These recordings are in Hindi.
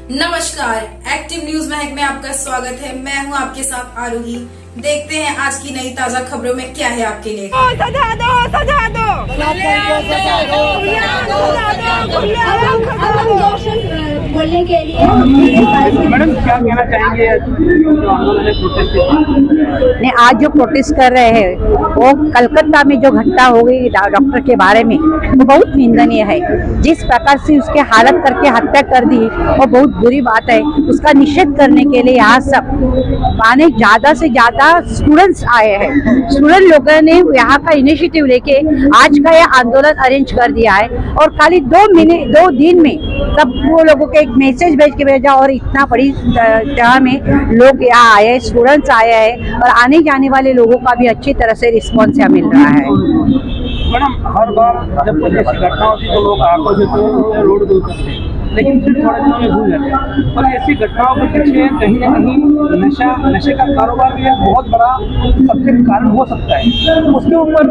नमस्कार, एक्टिव न्यूज महक में आपका स्वागत है। मैं हूं आपके साथ आरोही। देखते हैं आज की नई ताजा खबरों में क्या है आपके लिए। सजा दो, सजा दो, बोलने के लिए मैडम क्या कहना चाहेंगे जो आंदोलन प्रोटेस्ट ने आज जो प्रोटेस्ट कर रहे हैं वो कलकत्ता में जो घटना हो गई डॉक्टर के बारे में वो बहुत निंदनीय है। जिस प्रकार से उसके हालत करके हत्या कर दी वो बहुत बुरी बात है। उसका निषेध करने के लिए यहाँ सब माने ज्यादा से ज्यादा स्टूडेंट्स आए हैं। स्टूडेंट लोगों ने यहाँ का इनिशिएटिव लेके आज का यह आंदोलन अरेंज कर दिया है और खाली 2 दिन में सब वो लोगों के एक मैसेज भेज के भेजा और इतना बड़ी जगह में लोग यहाँ आए हैं, स्टूडेंट्स आए हैं और आने जाने वाले लोगों का भी अच्छी तरह से रिस्पॉन्स यहाँ मिल रहा है। मैडम हर बार जब कोई ऐसी घटना होती है तो लोग आक्रोशित होते हैं, रोड दूर करते हैं, लेकिन फिर थोड़े दिनों में भूल जाते हैं। और ऐसी घटनाओं के पीछे कहीं न कहीं नशे का कारोबार भी एक बहुत बड़ा सबसे कारण हो सकता है। उसके ऊपर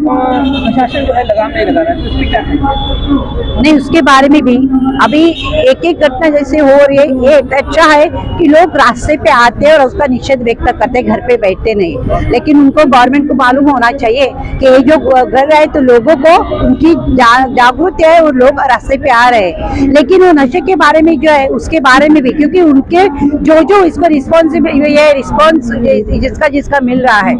प्रशासन जो है लगाम नहीं लगा रहा है, तो इसमें क्या कहेंगे? नहीं, उसके बारे में भी अभी एक घटना जैसे हो रही है, ये अच्छा है कि लोग रास्ते पे आते हैं और उसका निषेध व्यक्त करते हैं, घर पे बैठते नहीं। लेकिन उनको गवर्नमेंट को मालूम होना चाहिए कि ये जो कर रहा है तो लोगों को उनकी जागरूकता है और लोग रास्ते पे आ रहे हैं। लेकिन वो नशे के बारे में जो है उसके बारे में भी, क्योंकि उनके जो इसको रिस्पॉन्स जिसका मिल रहा है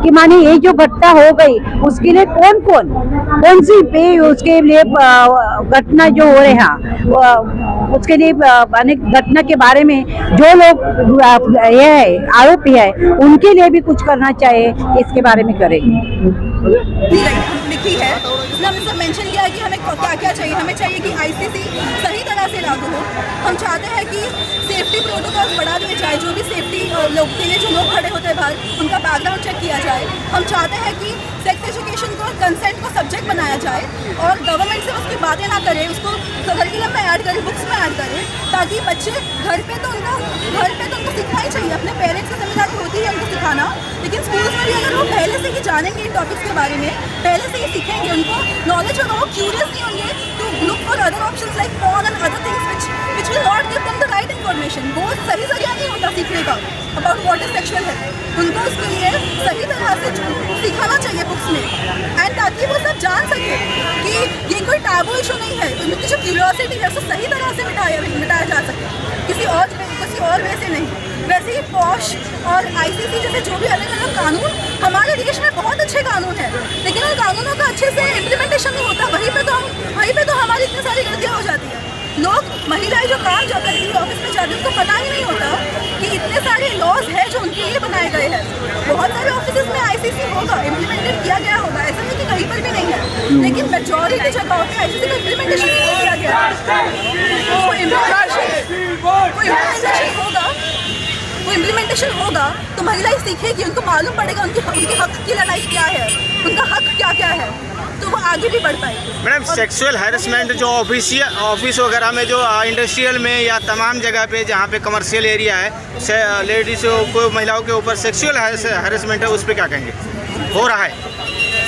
कि माने ये जो घटना हो गई उसके लिए कौन सी पे उसके लिए घटना जो हो रहे हैं उसके लिए माने घटना के बारे में जो लोग ये है आरोपी है उनके लिए भी कुछ करना चाहिए, इसके बारे में करेंगे। लिखी है इसमें हमने सब मेंशन किया है कि हमें क्या क्या चाहिए। हमें चाहिए कि आईसीसी सही तरह से लागू हो। हम चाहते हैं कि सेफ्टी प्रोटोकॉल बढ़ा दिए जाए। जो भी सेफ्टी लोग के लिए जो लोग खड़े होते हैं बाहर उनका बैकग्राउंड चेक किया जाए। हम चाहते हैं कि सेक्स एजुकेशन को कंसेंट को सब्जेक्ट बनाया जाए और गवर्नमेंट से उसकी बातें ना करे, उसको करिकुलम में ऐड करे, बुक्स में ऐड करे, ताकि बच्चे घर पे तो उनको सीखना ही चाहिए। अपने पेरेंट्स की जिम्मेदारी होती है उनको सिखाना, लेकिन स्कूल्स में भी अगर वो पहले से ही जानेंगे इन टॉपिक्स के बारे में, पहले से ही सीखेंगे, उनको नॉलेज होगा, वो क्यूरियस नहीं होंगे to look for other options like porn and other things which will not give them the right information. वो सही जरिया नहीं होता सीखने का about what is sexual health. उनको उसके लिए सही तरह से सिखाना चाहिए बुक्स में, एंड ताकि वो सब जान सके कि ये कोई टैबू इशू नहीं है। उनकी जो क्यूरियोसिटी है उसको सही तरह से मिटाया जा सके, किसी और वे से नहीं। वैसे ही पॉश और आईसीसी जैसे जो भी अलग अलग कानून हमारे देश में बहुत अच्छे कानून हैं, लेकिन उन कानूनों का अच्छे से इम्प्लीमेंटेशन नहीं होता। वहीं पे तो हमारी इतनी सारी गलतियाँ हो जाती हैं। लोग महिलाएं जो काम जो करती है ऑफिस में जाती है उनको पता ही नहीं होता कि इतने सारे लॉज हैं जो उनके लिए बनाए गए हैं। बहुत सारे ऑफिस में आईसीसी होगा, इम्प्लीमेंटेड किया गया होगा, ऐसा नहीं कि कहीं पर भी नहीं है, लेकिन मेजॉरिटी जगहों पे आईसीसी का इम्प्लीमेंटेशन नहीं किया गया। वो इम्प्लीमेंटेशन होगा तो महिलाएं सीखेगी, उनको मालूम पड़ेगा उनके हक की लड़ाई क्या है, उनका हक क्या क्या है, तो वो आगे भी बढ़ पाएगी। मैडम, सेक्सुअल हैरेसमेंट जो ऑफिस वगैरह में जो इंडस्ट्रियल में या तमाम जगह पे जहाँ पे कमर्शियल एरिया है लेडीज़ को महिलाओं के ऊपर सेक्सुअल हैरेसमेंट है, उस पर क्या कहेंगे हो रहा है?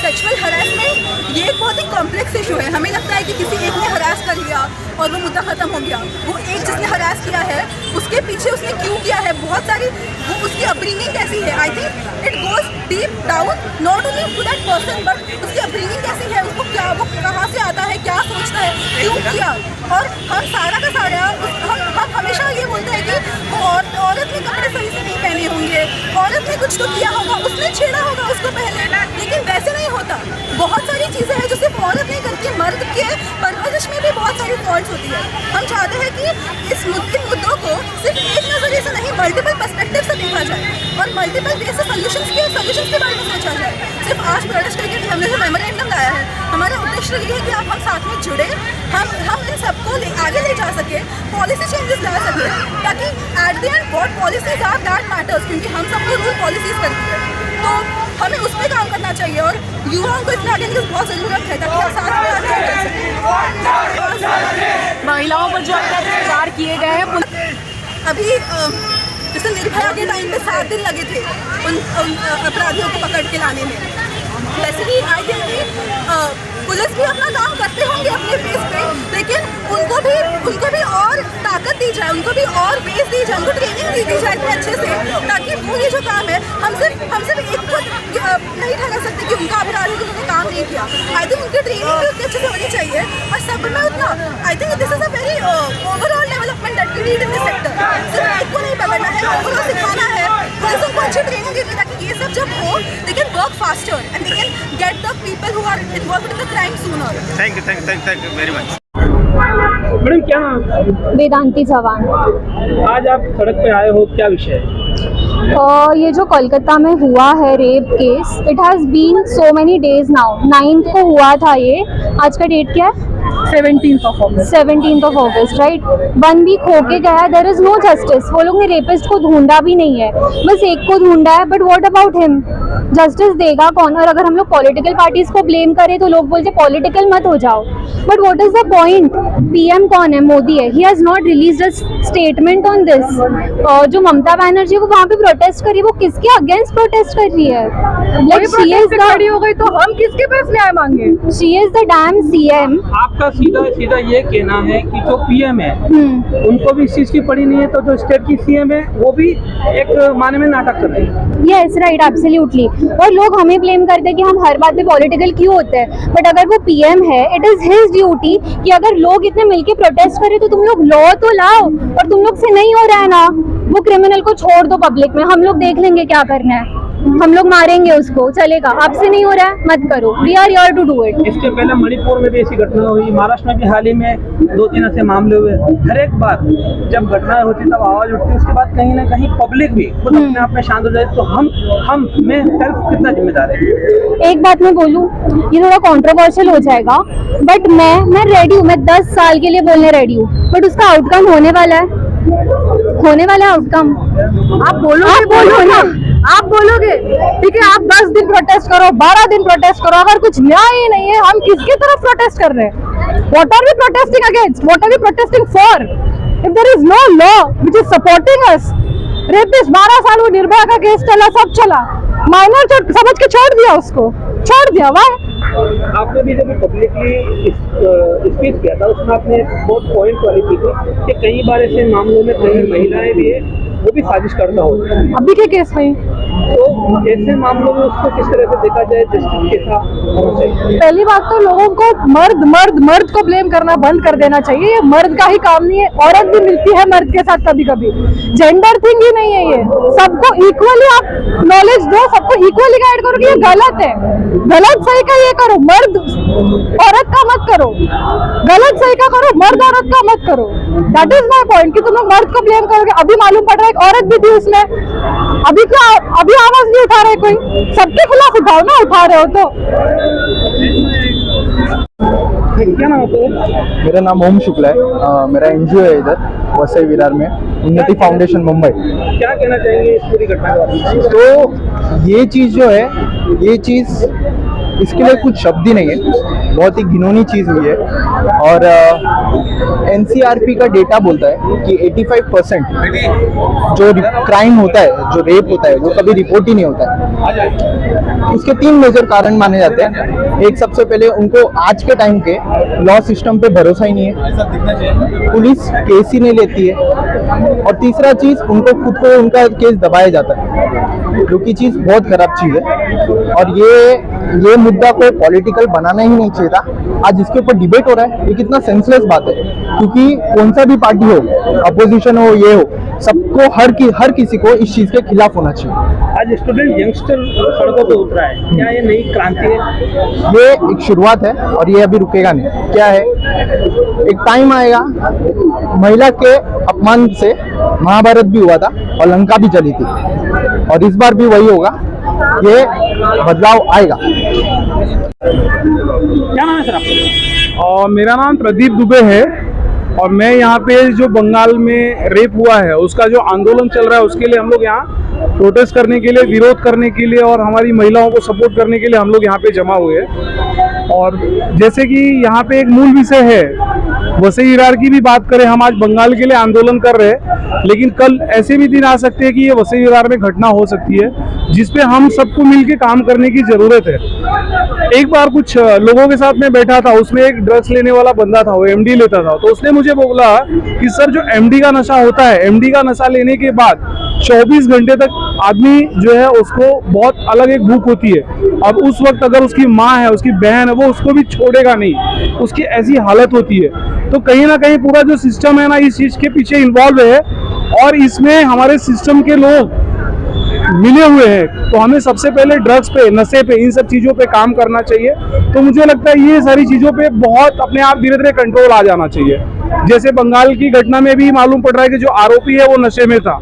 सेक्सुअल हरासमेंट ये एक बहुत ही कॉम्प्लेक्स इशू है। हमें लगता है कि किसी एक ने हरास कर लिया और वो मुद्दा खत्म हो गया। वो एक जिसने हरास किया है उसके पीछे उसने क्यों किया है, बहुत सारी वो उसकी अपब्रिंगिंग कैसी है। I think it goes deep down not only to that person but उसकी अपब्रिंगिंग कैसी है, उसको क्या वो कहाँ से आता है, क्या सोचता है, क्यों किया। और हम सारा का सारा हम हमेशा ये बोलते हैं कि वो औरत ने कपड़े सही से नहीं पहने होंगे, औरत ने कुछ तो किया होगा, उसने छेड़ा होगा उसको पहले, लेकिन वैसे नहीं होता। बहुत सारी चीज़ें हैं जो सिर्फ औरत नहीं करती है, मर्द के परवरिश में भी बहुत सारी फॉल्ट होती है। हम चाहते हैं कि इन मुद्दों को सिर्फ एक नज़रिए से नहीं मल्टीपल पर्सपेक्टिव से देखा जाए और मल्टीपल वे से सॉल्यूशंस के बारे में सोचा जाए। सिर्फ आज प्रोटेस्ट करके हमने जो मेमोरेंडम लाया है, हमारा उद्देश्य ये है कि आप हम साथ में जुड़े, हम इन सबको आगे ले जा सके, पॉलिसी चेंजेस ला सके, ताकि at the end what policies are that matters, क्योंकि हम सबको रूल पॉलिसीज करती है तो हमें उस पर काम करना चाहिए और युवाओं को इसमें आगे की बहुत ज़रूरत है ताकि हम साथ में आगे कर सकें। महिलाओं पर जो अत्याचार किए गए हैं, अभी जैसे निर्भया के टाइम पे 7 दिन लगे थे उन अपराधियों को पकड़ के लाने में, वैसे ही आई थिंक पुलिस भी अपना काम करते होंगे अपने बेस पे, लेकिन उनको भी और ताकत दी जाए, उनको भी और बेस दी जाए, उनको ट्रेनिंग दी जाए इतने अच्छे से, ताकि वो ये जो काम है हम सिर्फ एक को नहीं ठहरा सकते कि उनका अपराध है कि उन्होंने काम नहीं किया। आई थिंक उनकी ट्रेनिंग भी उतनी अच्छे से होनी चाहिए और सब में उतना, I think this is a very overall development that we need in this sector. सिर्फ एक को नहीं पकड़ना है, ओवरऑल सिखाना है, प्लस उनको अच्छी ट्रेनिंग देनी है ताकि ये सब जब हो they can work faster and they can get the people who are involved in the crime sooner. Thank you very much. Madam क्या नाम है? वेदांती चौहान। आज आप सड़क पे आए हो, क्या विषय है? ये जो कोलकाता में हुआ है rape case, it has been so many days now. 9th को हुआ था ये, आज का डेट क्या है? 17th of August, right. 1 week होके गया, देयर इज नो जस्टिस। वो लोग ने रेपिस्ट को ढूंढा भी नहीं है, बस एक को ढूंढा है, but what about him? Justice देगा कौन? और अगर हम लोग पॉलिटिकल पार्टीज को ब्लेम करें तो लोग बोलते पॉलिटिकल मत हो जाओ, but what is the point? PM कौन है? मोदी है। He has not released a statement on this. जो ममता बनर्जी वो वहाँ पे प्रोटेस्ट कर रही है, वो किसके अगेंस्ट प्रोटेस्ट कर रही है? लाइक शी इज खड़ी हो गई तो हम किसके पास न्याय मांगे? She is the dam CM. आपका सीधा ये कहना है कि जो पीएम है उनको भी इस चीज की पड़ी नहीं है, तो जो स्टेट की सीएम है वो भी एक माने में नाटक कर रही है। Yes right, absolutely. और लोग हमें ब्लेम करते हैं कि हम हर बात पे पॉलिटिकल क्यों होते हैं, बट अगर वो पीएम है, इट इज हिज ड्यूटी कि अगर लोग इतने मिलके प्रोटेस्ट करें तो तुम लोग लॉ तो लाओ। और तुम लोग से नहीं हो रहा है ना, वो क्रिमिनल को छोड़ दो पब्लिक में, हम लोग देख लेंगे क्या करना है, हम लोग मारेंगे उसको, चलेगा। आपसे नहीं हो रहा है, मत करो, we are here to do it. इसके पहले मणिपुर में भी ऐसी घटना हुई, महाराष्ट्र में भी हाल ही में 2-3 ऐसे मामले हुए। हर एक बार जब घटनाएं होती तब आवाज उठती, उसके बाद कहीं ना कहीं पब्लिक भी खुद अपने आप में शांत हो जाए। तो हम में सेल्फ कितना जिम्मेदार है? एक बात मैं बोलूं, ये थोड़ा कंट्रोवर्शियल हो जाएगा, बट मैं रेडी हूँ, मैं 10 साल के लिए बोलने रेडी हूँ, बट उसका आउटकम होने वाला है आउटकम। आप बोलो ना, आप बोलोगे ठीक है, आप 10 दिन प्रोटेस्ट करो, 12 दिन प्रोटेस्ट करो, अगर कुछ न्याय ही नहीं है, हम किसकी तरफ प्रोटेस्ट कर रहे हैं? What are we protesting against? What are we protesting for? If there is no law which is supporting us, rapist 12 साल वो निर्भया का केस चला, सब चला, माइनर समझ के छोड़ दिया, उसको छोड़ दिया। वाह, आपने भी जब पब्लिकली स्पीच किया था उसमें आपने बहुत पॉइंट वाली की थी कि कई बार ऐसे मामलों में कई महिलाएं भी है वो भी साजिश करता हो। अभी के केस में तो ऐसे मामलों में उसको किस तरह से देखा जाए, जस्टिस के साथ होना चाहिए? पहली बात तो लोगों को मर्द को ब्लेम करना बंद कर देना चाहिए। ये मर्द का ही काम नहीं है, औरत भी मिलती है मर्द के साथ कभी कभी। जेंडर थिंग ही नहीं है ये, सबको इक्वली आप नॉलेज दो, सबको इक्वली गाइड करो कि ये गलत है, गलत सही का ये करो, मर्द औरत का मत करो, गलत सही का करो, मर्द औरत का मत करो। दैट इज माई पॉइंट कि तुम लोग मर्द को ब्लेम करोगे। अभी मालूम पड़ रहा है एक औरत भी थी उसमें, अभी आवाज नहीं उठा रहे कोई, सबके खिलाफ उठाओ ना, उठा रहे हो तो। क्या नाम होता है? मेरा नाम ओम शुक्ला है, मेरा एनजीओ है इधर वसई विरार में, उन्नति फाउंडेशन मुंबई। क्या कहना चाहेंगे इस पूरी घटना के बारे में? तो ये चीज़ जो है, ये चीज़ इसके लिए कुछ शब्द ही नहीं है, बहुत ही घिनौनी चीज़ हुई है। और एनसीआरपी का डेटा बोलता है कि 85% जो क्राइम होता है, जो रेप होता है, वो कभी रिपोर्ट ही नहीं होता है। उसके 3 मेजर कारण माने जाते हैं। एक, सबसे पहले उनको आज के टाइम के लॉ सिस्टम पे भरोसा ही नहीं है, पुलिस केस ही नहीं लेती है, और तीसरा चीज़ उनको खुद को उनका केस दबाया जाता है, जो कि चीज़ बहुत खराब चीज़ है। और ये मुद्दा को पॉलिटिकल बनाना ही नहीं चाहिए था। आज इसके ऊपर डिबेट हो रहा है, ये कितना सेंसलेस बात है, क्योंकि कौन सा भी पार्टी हो, अपोजिशन हो, ये हो, सबको हर किसी को इस चीज़ के खिलाफ होना चाहिए। आज स्टूडेंट यंगस्टर सड़कों पे उतरा है, क्या ये नई क्रांति है? ये एक शुरुआत है और ये अभी रुकेगा नहीं। क्या है, एक टाइम आएगा, महिला के अपमान से महाभारत भी हुआ था और लंका भी जली थी, और इस बार भी वही होगा, ये बदलाव आएगा। क्या नाम है सर आपका? और मेरा नाम प्रदीप दुबे है, और मैं यहाँ पे जो बंगाल में रेप हुआ है उसका जो आंदोलन चल रहा है उसके लिए हम लोग यहाँ प्रोटेस्ट करने के लिए, विरोध करने के लिए और हमारी महिलाओं को सपोर्ट करने के लिए हम लोग यहाँ पे जमा हुए हैं। और जैसे कि यहाँ पे एक मूल विषय है, वसई विरार की भी बात करें, हम आज बंगाल के लिए आंदोलन कर रहे हैं, लेकिन कल ऐसे भी दिन आ सकते हैं कि ये वसई विरार में घटना हो सकती है, जिसपे हम सबको मिलके काम करने की जरूरत है। एक बार कुछ लोगों के साथ में बैठा था, उसमें एक ड्रग्स लेने वाला बंदा था, वो एमडी लेता था, तो उसने मुझे बोला कि सर जो एमडी का नशा होता है, एमडी का नशा लेने के बाद 24 घंटे तक आदमी जो है उसको बहुत अलग एक भूख होती है। अब उस वक्त अगर उसकी माँ है, उसकी बहन है, वो उसको भी छोड़ेगा नहीं, उसकी ऐसी हालत होती है। तो कहीं ना कहीं पूरा जो सिस्टम है ना इस चीज के पीछे इन्वॉल्व है और इसमें हमारे सिस्टम के लोग मिले हुए हैं। तो हमें सबसे पहले ड्रग्स पे, नशे पे, इन सब चीज़ों पे काम करना चाहिए। तो मुझे लगता है ये सारी चीज़ों पे बहुत अपने आप धीरे धीरे कंट्रोल आ जाना चाहिए। जैसे बंगाल की घटना में भी मालूम पड़ रहा है कि जो आरोपी है वो नशे में था।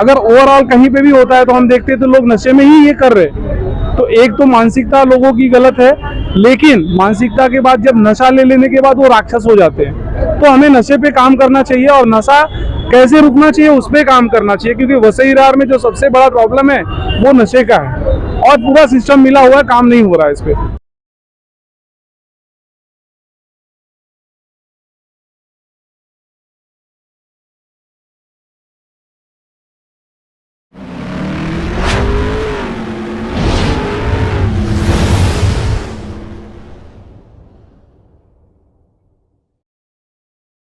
अगर ओवरऑल कहीं पे भी होता है तो हम देखते हैं तो लोग नशे में ही ये कर रहे हैं। तो एक तो मानसिकता लोगों की गलत है, लेकिन मानसिकता के बाद जब नशा ले लेने के बाद वो राक्षस हो जाते हैं। तो हमें नशे पे काम करना चाहिए और नशा कैसे रुकना चाहिए उस पर काम करना चाहिए, क्योंकि वसई विरार में जो सबसे बड़ा प्रॉब्लम है वो नशे का है और पूरा सिस्टम मिला हुआ है, काम नहीं हो रहा है इस पर।